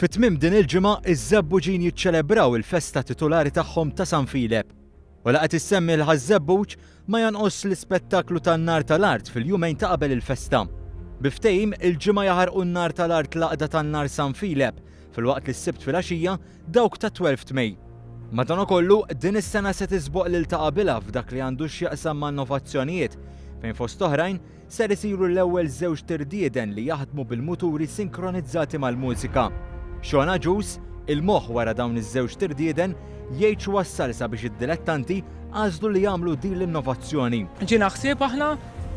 Fit-tmiem din il-ġimgħa iż-żebbuġin jiċċelebraw il-festa titolari tagħhom ta' San Filep. U laqgħet issemmi l-ħaż-żebbuġ ma jonqos l-ispettaklu tan-nar tal-art fil-jumejn ta' qabel il-festa. Biftehim il-ġimgħa jaħarqu n-nar tal-art laqda tan-nar San Filep filwaqt li s-sibt filgħaxija dawk ta' 12 Mej. Madankollu din is-sena se tisboq lil ta' qabilha f'dak li għandu x'jaqsam ma' innovazzjonijiet fejn fost oħrajn ser isiru l-ewwel żewġ tirdieden li jaħdmu bil-muturi sinkronizzati mal-mużika. Xona Ġus, il-moħħ wara dawn iż-żewġ tirdieden, jgħid wassal sabiex id-dilettanti għażlu li jagħmlu din l-innovazzjoni. Ġina ħsieb aħna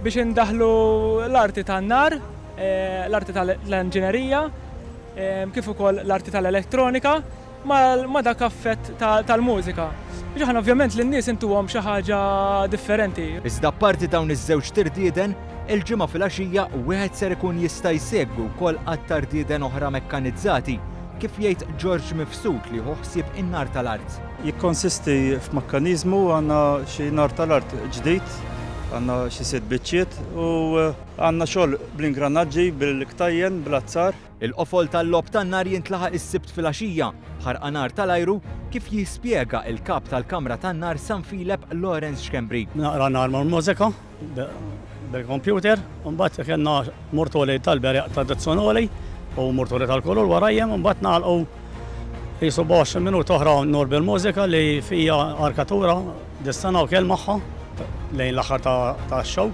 biex indaħlu l-arti tan-nar, l-arti tal-inġinerija, kif ukoll l-arti tal-elettronika ma dak affett tal-mużika. Biex aħna ovvjament lin-nies intuhom xi ħaġa differenti. Iżda apparti dawn iż-żewġ tirdieden, il-ġimgħa fil-għaxija wieħed ser ikun jista' jsegwu wkoll għat-tardieden oħra mekkanizzati kif jgħid George Mifsud li hu ħsieb in-nar tal-art. Jikkonsisti f'mekkaniżmu għandna xi nar tal-art ġdid, għandna xi sitt biċċiet u għandna xogħol bl-ingranaġġi, bil-ktajjen, bl-azzar. Il-qofol tal-lob tan-nar jintlaħaq is-sibt filgħaxija ħarqa nar tal-ajru kif jispjega il-kap tal-Kamra tan-nar San Filep Lawrence Xkembri. Naqra nar mal-mużika bil-kompjuter, u mbagħad kellna murtoli tal-beraq tradizzjonali u murtoli tal-kolor warajjem, u mbagħad nagħlqu qisu 20 minut oħra nur bil-mużika li fija arkatura dis-sena u kell magħha lejn l-aħħar tax-show.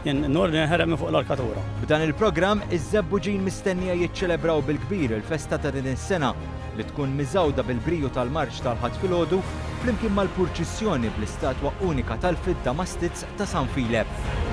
Jien nur li nħereb minn fuq l-arkatura. B'dan il-programm iż-żebbuġin mistennija jiċċelebraw bil-kbir il-festa ta' din is-sena li tkun miżawda bil-briju tal-marċ tal-ħadd filgħodu flimkien mal-purċissjoni bl-istatwa unika tal-fidda mastizz ta' San Filep.